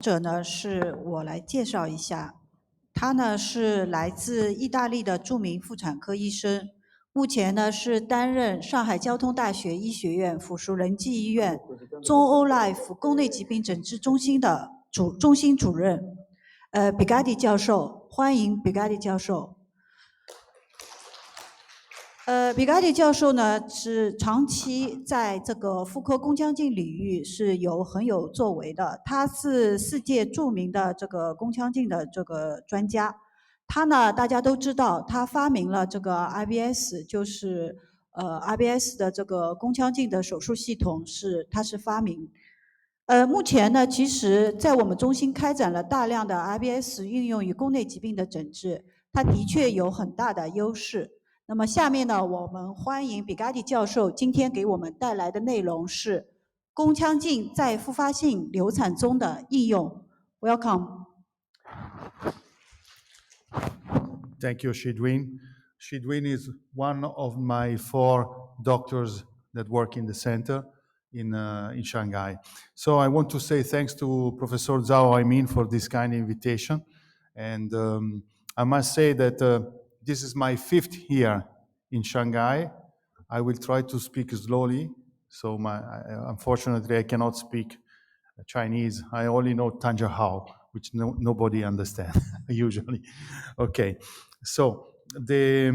者呢是我来介绍一下，他呢是来自意大利的著名妇产科医生，目前呢是担任上海交通大学医学院附属仁济医院中欧 Life 宫内疾病诊治中心的中心主任，Bigatti 教授，欢迎 Bigatti 教授。Bigatti 教授呢是长期在这个妇科宫腔镜领域是很有作为的，他是世界著名的这个宫腔镜的这个专家。他呢大家都知道，他发明了这个 IBS， 就是IBS 的这个宫腔镜的手术系统他是发明。目前呢，其实在我们中心开展了大量的 IBS 运用于宫内疾病的诊治，它的确有很大的优势。那么下面呢，我们欢迎 Bigatti 教授今天给我们带来的内容是宫腔镜在复发性流产中的应用。Welcome. Thank you, Shidwin. Shidwin is one of my 4 doctors that work in the center in Shanghai. So I want to say thanks to Professor Zhao Aimin for this kind invitation. And I must say that this is my 5th year in Shanghai. I will try to speak slowly. So unfortunately, I cannot speak Chinese. I only know Tanjahao, which nobody understands usually. Okay, so the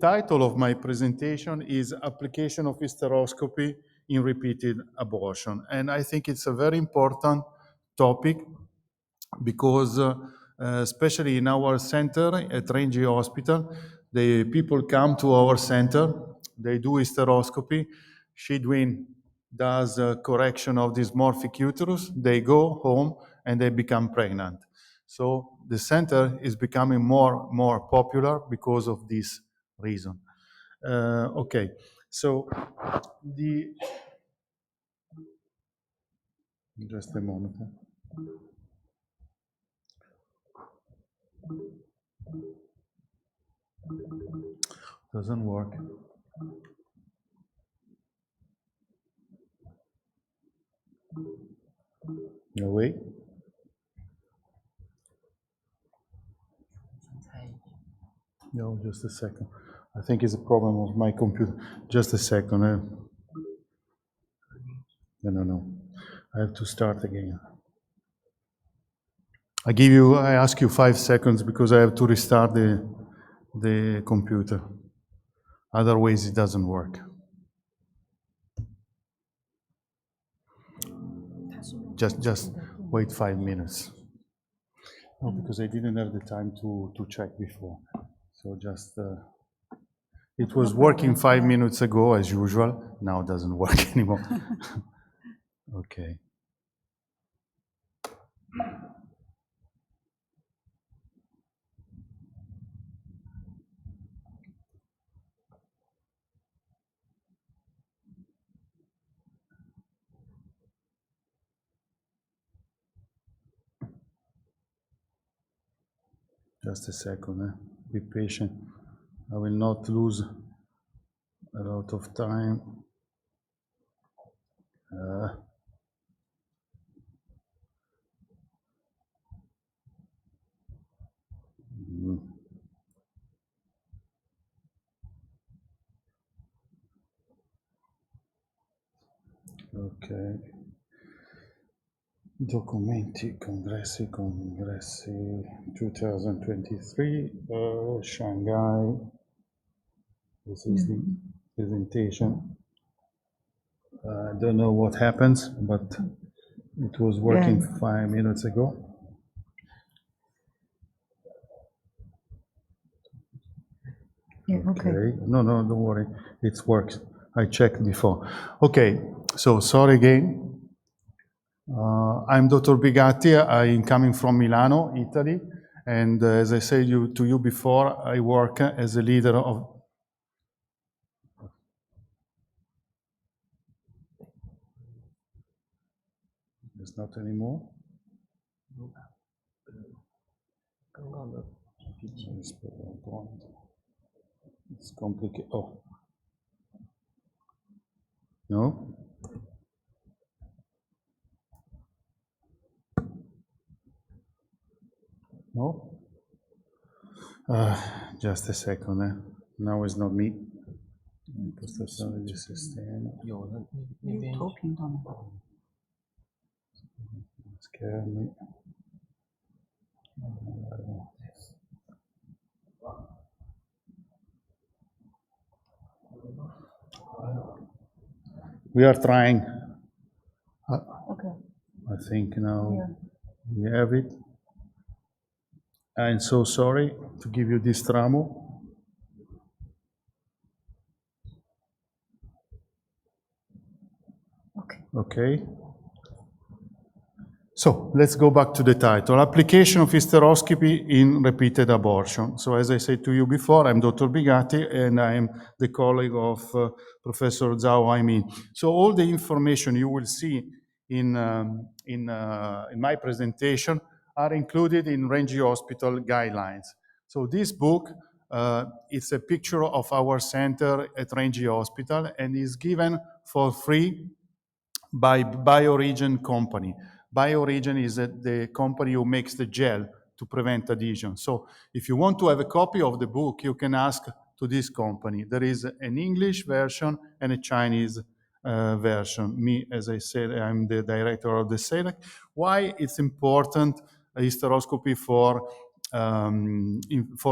title of my presentation is Application of Hysteroscopy in Repeated Abortion. And I think it's a very important topic because especially in our center at Renji Hospital, the people come to our center, they do hysteroscopy, Shidwin does a correction of dysmorphic uterus, they go home and they become pregnant. So the center is becoming more popular because of this reason. Okay, so just a moment. Doesn't work. No way. No, just a second. I think it's a problem of my computer. Just a second. No. I have to start again. I ask you 5 seconds because I have to restart the computer. Otherwise, it doesn't work. Just wait 5 minutes. No, because I didn't have the time to check before. So just, it was working 5 minutes ago as usual. Now it doesn't work anymore. Okay. Just a second, be patient. I will not lose a lot of time. Ok. Documenti, congressi 2023, Shanghai. This is the presentation. I don't know what happens, but it was working 5 minutes ago. Yeah, okay. No, don't worry. It works. I checked before. Okay, so sorry again. I'm Dr. Bigatti. I'm coming from Milano, Italy. And as I said to you before, I work as a leader of... There's not anymore? It's complicated. Oh. No? No? Just a second. Now it's not me. Impostazione di sistema. 有的那边 投屏到哪？ Schermi. We are trying. Okay. I think now Yeah. we have it. I'm so sorry to give you this trouble. Okay. Okay. So let's go back to the title. Application of hysteroscopy in repeated abortion. So as I said to you before, I'm Dr. Bigatti and I'm the colleague of Professor Zhao Aimin. So all the information you will see in my presentation are included in Renji Hospital guidelines. So this book is a picture of our center at Renji Hospital and is given for free by BioRegen company. BioRegen is the company who makes the gel to prevent adhesion. So if you want to have a copy of the book, you can ask to this company. There is an English version and a Chinese version. Me, as I said, I'm the director of the SELEC. Why it's important hysteroscopy for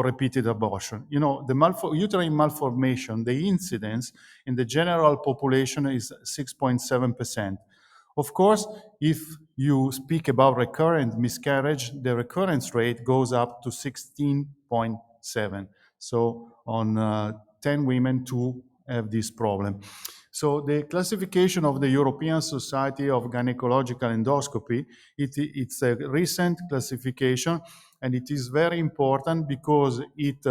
repeated abortion? You know, the uterine malformation, the incidence in the general population is 6.7%. Of course, if you speak about recurrent miscarriage, the recurrence rate goes up to 16.7. So on 10 women, 2 have this problem. So the classification of the European Society of Gynecological Endoscopy, it's a recent classification, and it is very important because it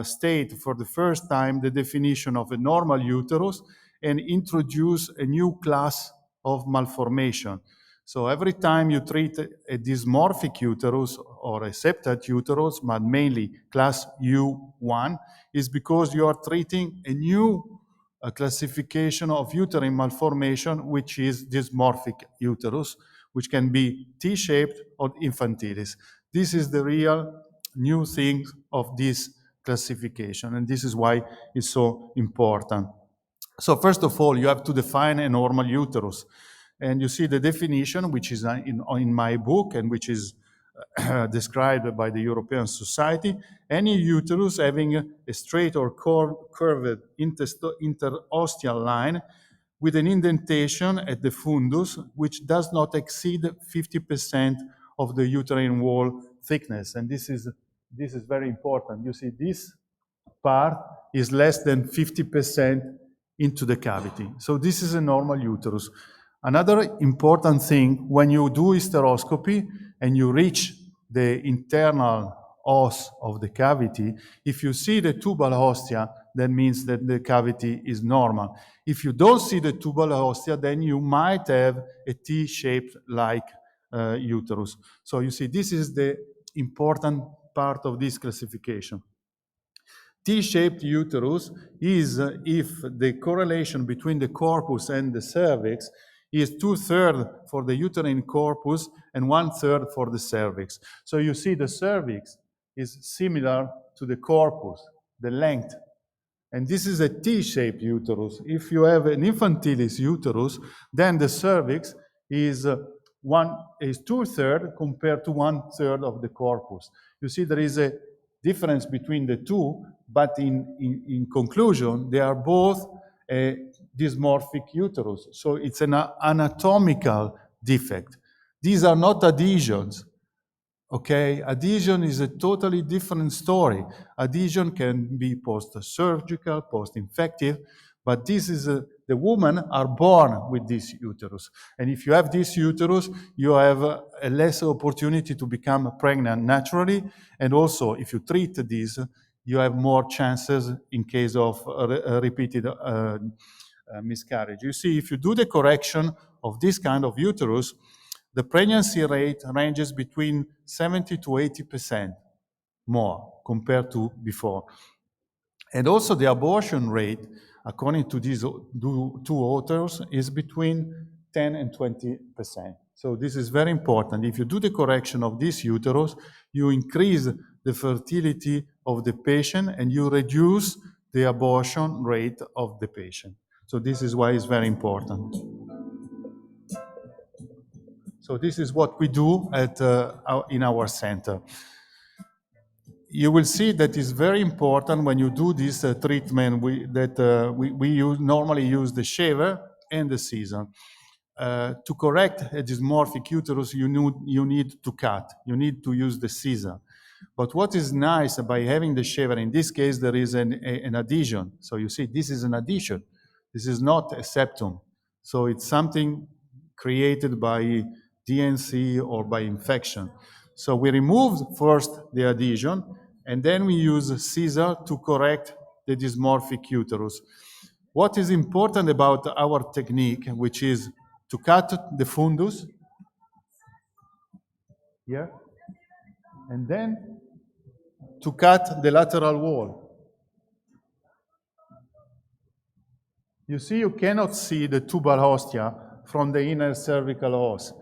states for the first time the definition of a normal uterus and introduce a new class of malformation. So every time you treat a dysmorphic uterus or a septate uterus, but mainly class U1, is because you are treating a new classification of uterine malformation, which is dysmorphic uterus, which can be T-shaped or infantilis. This is the real new thing of this classification, and this is why it's so important. So first of all, you have to define a normal uterus. And you see the definition, which is in my book and which is described by the European Society. Any uterus having a straight or curved interosteal line with an indentation at the fundus, which does not exceed 50% of the uterine wall thickness. And this is very important. You see, this part is less than 50% into the cavity. So this is a normal uterus. Another important thing, when you do hysteroscopy and you reach the internal os of the cavity, if you see the tubal ostia, that means that the cavity is normal. If you don't see the tubal ostia, then you might have a T-shaped like uterus. So you see, this is the important part of this classification. T-shaped uterus is if the correlation between the corpus and the cervix is 2/3 for the uterine corpus and 1/3 for the cervix. So you see the cervix is similar to the corpus, the length. And this is a T-shaped uterus. If you have an infantilis uterus, then the cervix is 2/3 compared to 1/3 of the corpus. You see there is a difference between the two, but in conclusion, they are both a dysmorphic uterus. So it's an anatomical defect. These are not adhesions. Okay, adhesion is a totally different story. Adhesion can be post-surgical, post-infective, but this is the women are born with this uterus. And if you have this uterus, you have a less opportunity to become pregnant naturally. And also, if you treat this, you have more chances in case of repeated miscarriage. You see, if you do the correction of this kind of uterus, the pregnancy rate ranges between 70 to 80% more compared to before. And also the abortion rate, according to these two authors, is between 10 and 20%. So this is very important. If you do the correction of this uterus, you increase the fertility of the patient and you reduce the abortion rate of the patient. So this is why it's very important. So this is what we do in our center. You will see that it's very important when you do this treatment we normally use the shaver and the scissor. To correct a dysmorphic uterus, you need to cut. You need to use the scissor. But what is nice by having the shaver, in this case, there is an adhesion. So you see, this is an adhesion. This is not a septum. So it's something created by DNC or by infection. So we remove first the adhesion, and then we use a scissor to correct the dysmorphic uterus. What is important about our technique, which is to cut the fundus here, and then to cut the lateral wall. You see, you cannot see the tubal ostia from the inner cervical os.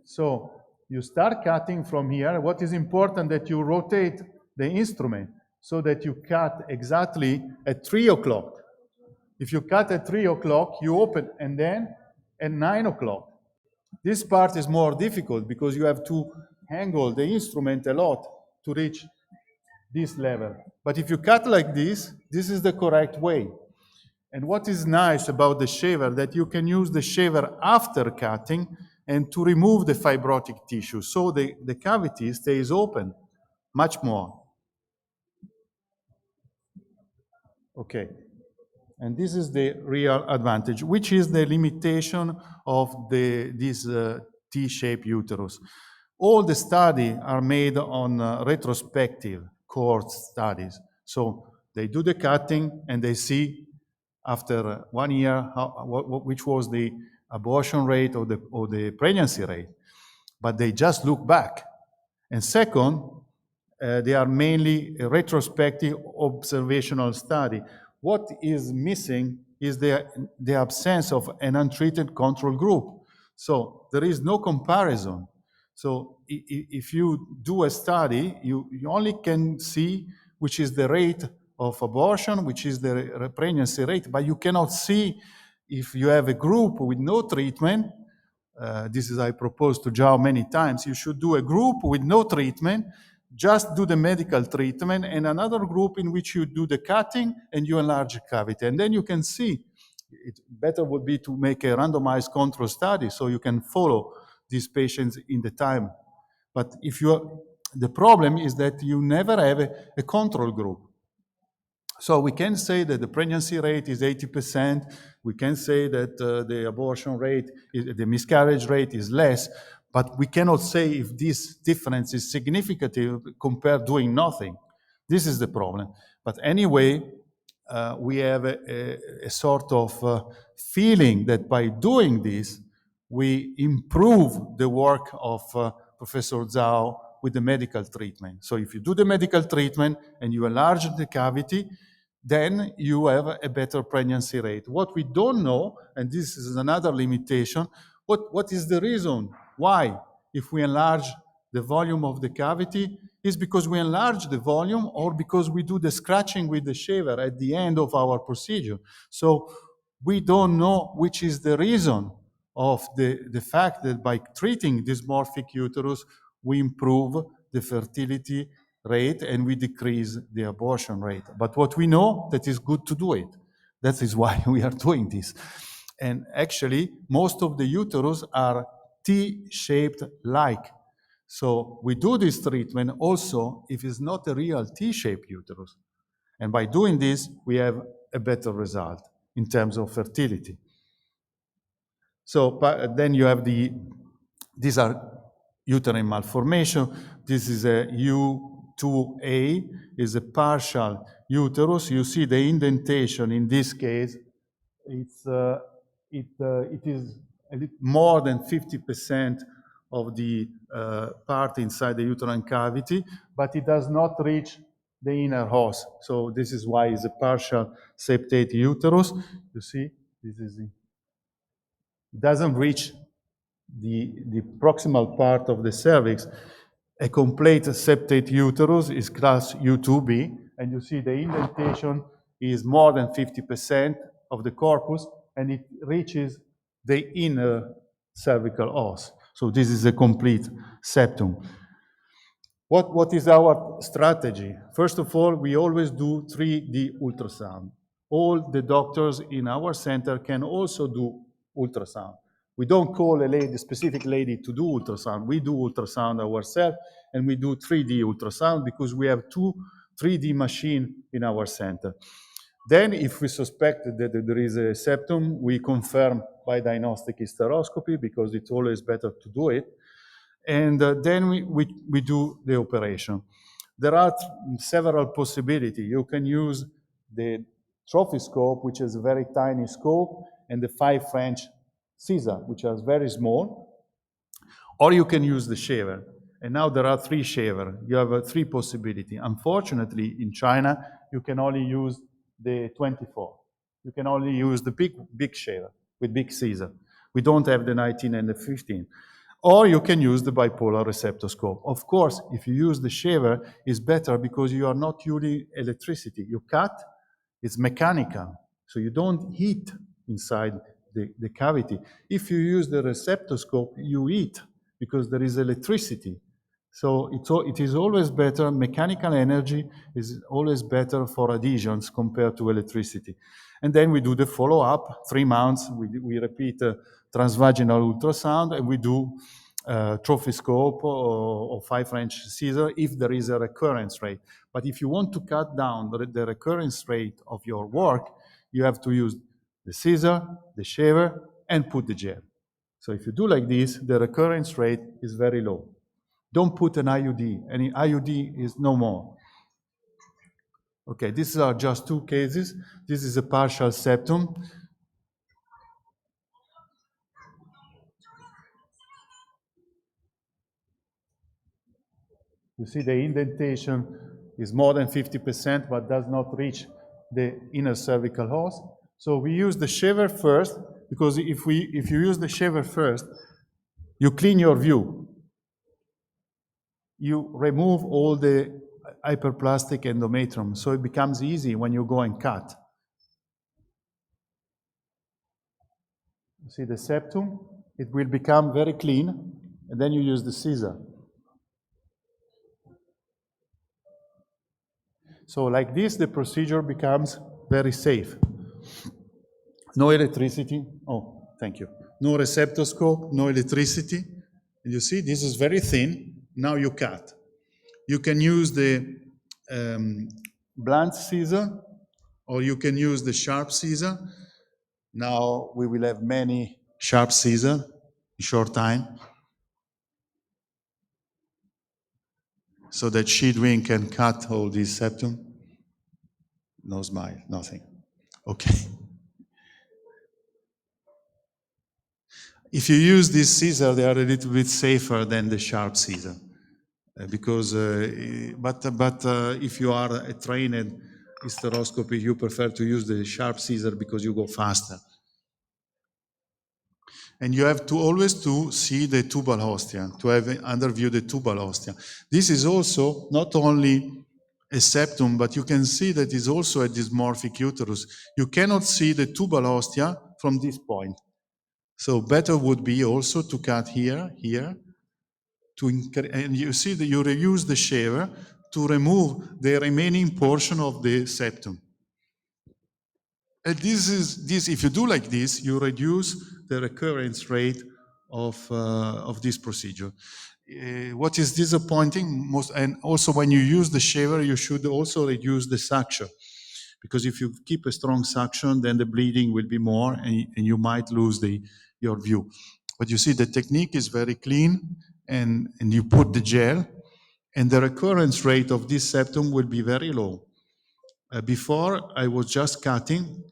So you start cutting from here. What is important that you rotate the instrument so that you cut exactly at 3 o'clock. If you cut at 3 o'clock, you open, and then at 9 o'clock. This part is more difficult because you have to angle the instrument a lot to reach this level. But if you cut like this is the correct way. And what is nice about the shaver, that you can use the shaver after cutting and to remove the fibrotic tissue. So the cavity stays open much more. Okay. And this is the real advantage, which is the limitation of this T-shaped uterus. All the studies are made on retrospective cohort studies. So they do the cutting and they see after 1 year which was the abortion rate or the pregnancy rate. But they just look back. And second, they are mainly a retrospective observational study. What is missing is the absence of an untreated control group. So there is no comparison. So if you do a study, you only can see which is the rate of abortion, which is the pregnancy rate, but you cannot see if you have a group with no treatment. This is I proposed to Zhao many times. You should do a group with no treatment, just do the medical treatment, and another group in which you do the cutting and you enlarge the cavity. And then you can see. It better would be to make a randomized control study so you can follow these patients in the time. But the problem is that you never have a control group. So we can say that the pregnancy rate is 80%. We can say that the abortion rate, the miscarriage rate is less, but we cannot say if this difference is significant compared doing nothing. This is the problem. But anyway, we have a sort of feeling that by doing this, we improve the work of Professor Zhao with the medical treatment. So if you do the medical treatment and you enlarge the cavity, then you have a better pregnancy rate. What we don't know, and this is another limitation, what is the reason why, if we enlarge the volume of the cavity, is because we enlarge the volume or because we do the scratching with the shaver at the end of our procedure. So we don't know which is the reason of the fact that by treating dysmorphic uterus, we improve the fertility rate and we decrease the abortion rate. But what we know, that is good to do it. That is why we are doing this. And actually, most of the uterus are T-shaped like. So we do this treatment also if it's not a real T-shaped uterus. And by doing this, we have a better result in terms of fertility. So then you have these are uterine malformation. This is a U2A, is a partial uterus. You see the indentation in this case. It is a little more than 50% of the part inside the uterine cavity, but it does not reach the inner os. So this is why it's a partial septate uterus. You see, this is it doesn't reach the proximal part of the cervix, a complete septate uterus is class U2B, and you see the indentation is more than 50% of the corpus, and it reaches the inner cervical os. So this is a complete septum. What is our strategy? First of all, we always do 3D ultrasound. All the doctors in our center can also do ultrasound. We don't call a lady, specific lady to do ultrasound. We do ultrasound ourselves, and we do 3D ultrasound because we have two 3D machines in our center. Then, if we suspect that there is a septum, we confirm by diagnostic hysteroscopy because it's always better to do it. And then we do the operation. There are several possibilities. You can use the trophy scope, which is a very tiny scope, and the 5 French scissor, which are very small, or you can use the shaver. And now there are 3 shavers. You have 3 possibilities. Unfortunately, in China, you can only use the 24. You can only use the big shaver with big scissor. We don't have the 19 and the 15. Or you can use the bipolar receptoscope. Of course, if you use the shaver, it's better because you are not using electricity. You cut, it's mechanical, so you don't heat inside the cavity. If you use the receptoscope, you heat because there is electricity. So it is always better, mechanical energy is always better for adhesions compared to electricity. And then we do the follow-up, 3 months, we repeat transvaginal ultrasound, and we do trophy scope or 5 French scissor if there is a recurrence rate. But if you want to cut down the recurrence rate of your work, you have to use the scissor, the shaver, and put the gel. So if you do like this, the recurrence rate is very low. Don't put an IUD. Any IUD is no more. Okay, these are just 2 cases. This is a partial septum. You see the indentation is more than 50%, but does not reach the inner cervical os. So we use the shaver first, because if you use the shaver first, you clean your view. You remove all the hyperplastic endometrium, so it becomes easy when you go and cut. You see the septum? It will become very clean, and then you use the scissor. So like this, the procedure becomes very safe. No electricity. Oh, thank you. No receptoscope, no electricity. And you see, this is very thin. Now you cut. You can use the blunt scissor, or you can use the sharp scissor. Now we will have many sharp scissors in short time, so that Shidwin can cut all this septum. No smile, nothing. Okay. If you use this scissor, they are a little bit safer than the sharp scissor, because. But if you are a trained hysteroscopy, you prefer to use the sharp scissor because you go faster. And you have to always to see the tubal ostia, to have under view the tubal ostia. This is also not only a septum, but you can see that it's also a dysmorphic uterus. You cannot see the tubal ostia from this point. So better would be also to cut here, and you see that you reuse the shaver to remove the remaining portion of the septum. And this, if you do like this, you reduce the recurrence rate of this procedure. What is disappointing and also when you use the shaver, you should also reduce the suction, because if you keep a strong suction, then the bleeding will be more, and you might lose your view. But you see, the technique is very clean, and you put the gel, and the recurrence rate of this septum will be very low. Before, I was just cutting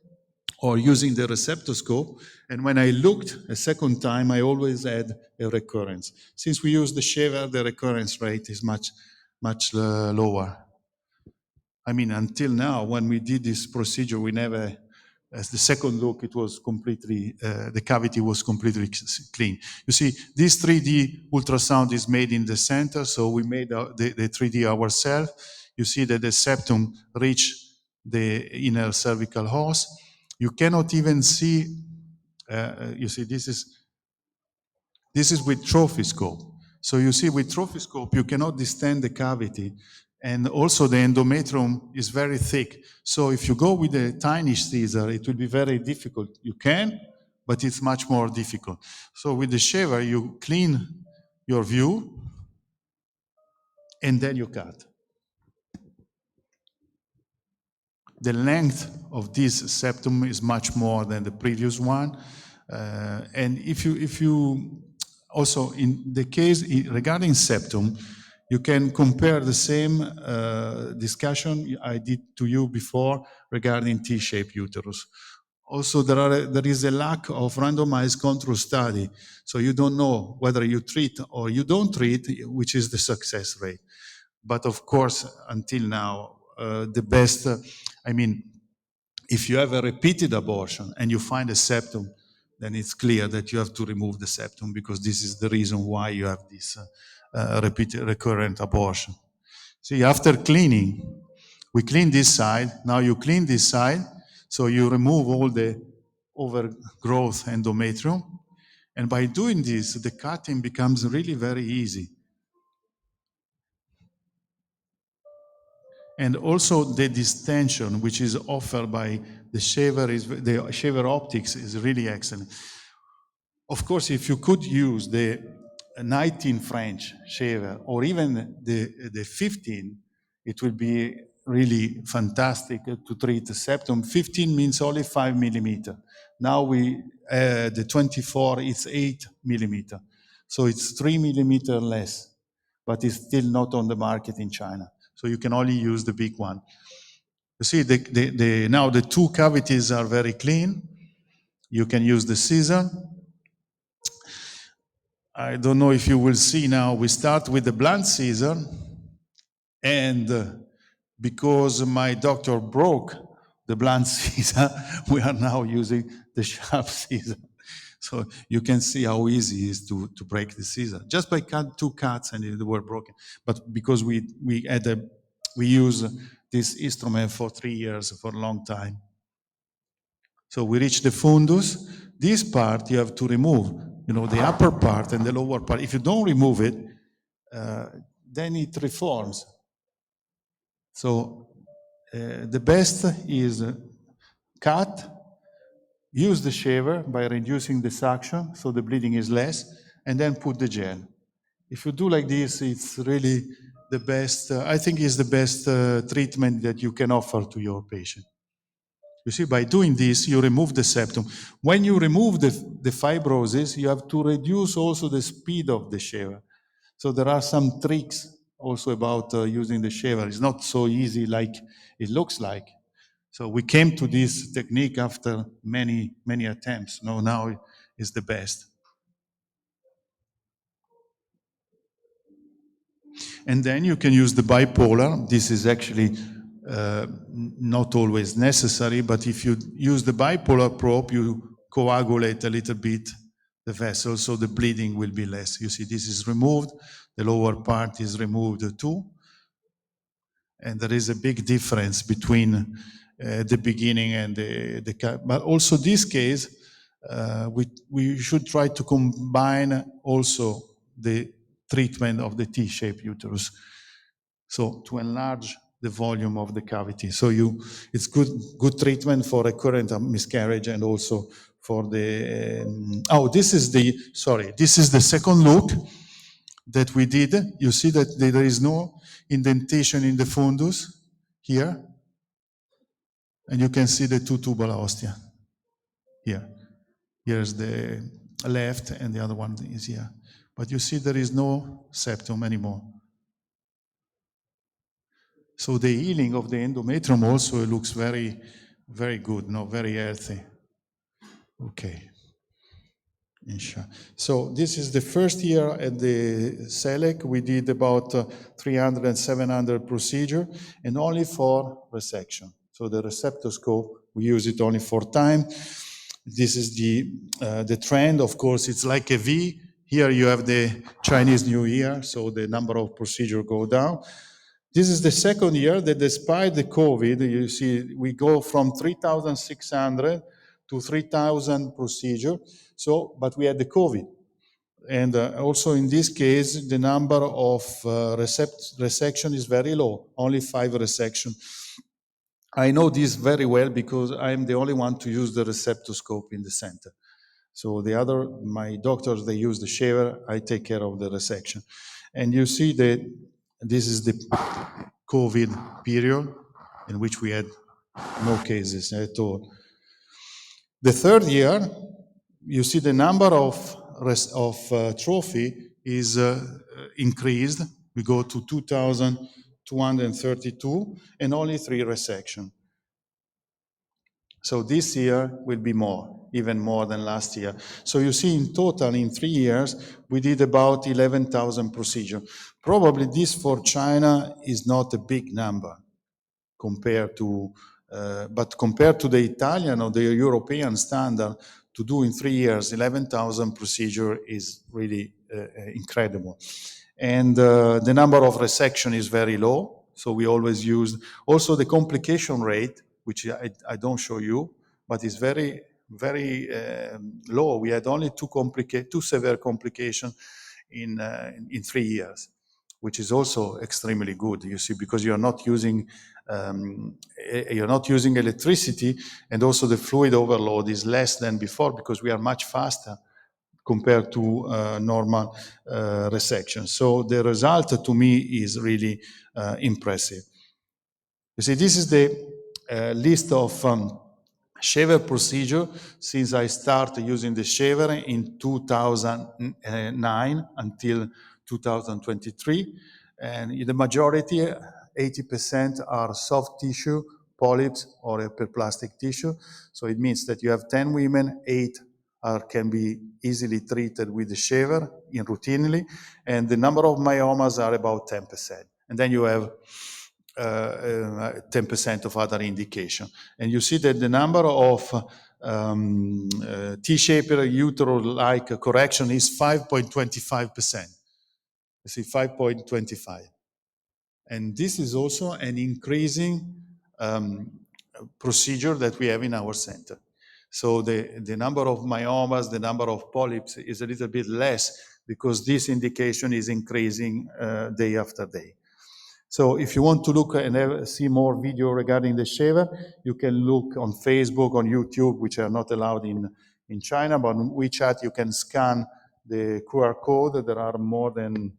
or using the receptoscope, and when I looked a second time, I always had a recurrence. Since we use the shaver, the recurrence rate is much lower. I mean, until now, when we did this procedure, we never As the second look, it was completely, the cavity was completely clean. You see, this 3D ultrasound is made in the center, so we made the 3D ourselves. You see that the septum reached the inner cervical host. You cannot even see, you see, this is with trophyscope. So you see, with trophyscope, you cannot distend the cavity, and also the endometrium is very thick. So if you go with a tiny scissor, it will be very difficult. You can, but it's much more difficult. So with the shaver, you clean your view, and then you cut. The length of this septum is much more than the previous one. And if you also, in the case regarding septum, you can compare the same discussion I did to you before regarding T-shaped uterus. Also, there is a lack of randomized control study, so you don't know whether you treat or you don't treat, which is the success rate. But of course, until now, the best, if you have a repeated abortion and you find a septum, then it's clear that you have to remove the septum, because this is the reason why you have this recurrent abortion. See, after cleaning, we clean this side, now you clean this side, so you remove all the overgrowth endometrium, and by doing this, the cutting becomes really very easy. And also the distension, which is offered by the shaver optics is really excellent. Of course, if you could use the 19 French shaver or even the 15, it would be really fantastic to treat the septum. 15 means only 5 millimeter. Now the 24, it's 8 millimeter. So it's 3 millimeter less, but it's still not on the market in China. So you can only use the big one. You see, now the two cavities are very clean. You can use the scissor. I don't know if you will see now, we start with the blunt scissor, and because my doctor broke the blunt scissor, we are now using the sharp scissor. So you can see how easy it is to break the scissor. Just by two cuts and they were broken. But because we use this instrument for 3 years, for a long time. So we reach the fundus. This part you have to remove, the upper part and the lower part. If you don't remove it, then it reforms. So the best is cut, use the shaver by reducing the suction so the bleeding is less, and then put the gel. If you do like this, it's really the best, I think it's the best treatment that you can offer to your patient. You see, by doing this, you remove the septum. When you remove the fibrosis, you have to reduce also the speed of the shaver. So there are some tricks also about using the shaver. It's not so easy like it looks like. So we came to this technique after many, many attempts. Now it's the best. And then you can use the bipolar. This is actually not always necessary, but if you use the bipolar probe, you coagulate a little bit the vessel, so the bleeding will be less. You see, this is removed. The lower part is removed too. And there is a big difference between the beginning and but also this case, we should try to combine also the treatment of the T-shaped uterus. So to enlarge the volume of the cavity. So it's good treatment for recurrent miscarriage and also for the, this is the second look that we did. You see that there is no indentation in the fundus here. And you can see the two tubular ostia here. Here's the left and the other one is here. But you see there is no septum anymore. So the healing of the endometrium also looks very, very good, very healthy. Okay. So this is the first year at the SELEC. We did about 300 and 700 procedures, and only for resection. So the receptoscope we use it only 4 times. This is the trend. Of course, it's like a V. Here you have the Chinese New Year, so the number of procedures go down. This is the second year that despite the COVID, you see, we go from 3,600 to 3,000 procedures. So, but we had the COVID. And also in this case, the number of resection is very low, only 5 resections. I know this very well because I'm the only one to use the receptoscope in the center. So my doctors, they use the shaver, I take care of the resection. And you see that this is the COVID period in which we had no cases at all. The third year, you see the number of trophy is increased. We go to 2,232 and only 3 resections. So this year will be more, even more than last year. So you see in total, in 3 years, we did about 11,000 procedures. Probably this for China is not a big number compared to, but compared to the Italian or the European standard, to do in 3 years 11,000 procedures is really incredible. And the number of resection is very low, so we always use. Also the complication rate, which I don't show you, but it's very, very low. We had only 2 severe complications in 3 years, which is also extremely good, you see, because you're not using electricity, and also the fluid overload is less than before because we are much faster compared to normal resection. So the result to me is really impressive. You see, this is the list of shaver procedure since I started using the shaver in 2009 until 2023. And the majority, 80%, are soft tissue, polyps, or hyperplastic tissue. So it means that you have 10 women, 8 can be easily treated with the shaver routinely, and the number of myomas are about 10%. And then you have 10% of other indication. And you see that the number of T-shaped utero-like correction is 5.25%. You see, 5.25. And this is also an increasing procedure that we have in our center. So the number of myomas, the number of polyps is a little bit less because this indication is increasing day after day. So if you want to look and see more video regarding the shaver, you can look on Facebook, on YouTube, which are not allowed in China, but on WeChat you can scan the QR code. There are more than,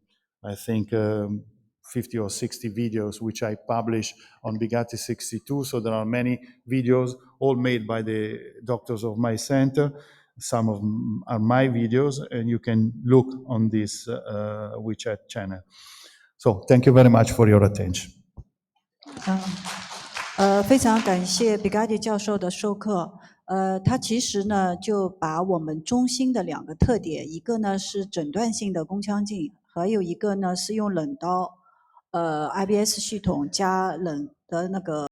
I think, 50 or 60 videos which I publish on Bigatti 62. So there are many videos, all made by the doctors of my center. Some of them are my videos, and you can look on this WeChat channel. So thank you very much for your attention. 非常感谢 Bigatti 教授的授课。他其实呢就把我们中心的2个特点，一个呢是诊断性的宫腔镜，还有一个呢是用冷刀，IBS 系统加冷的那个。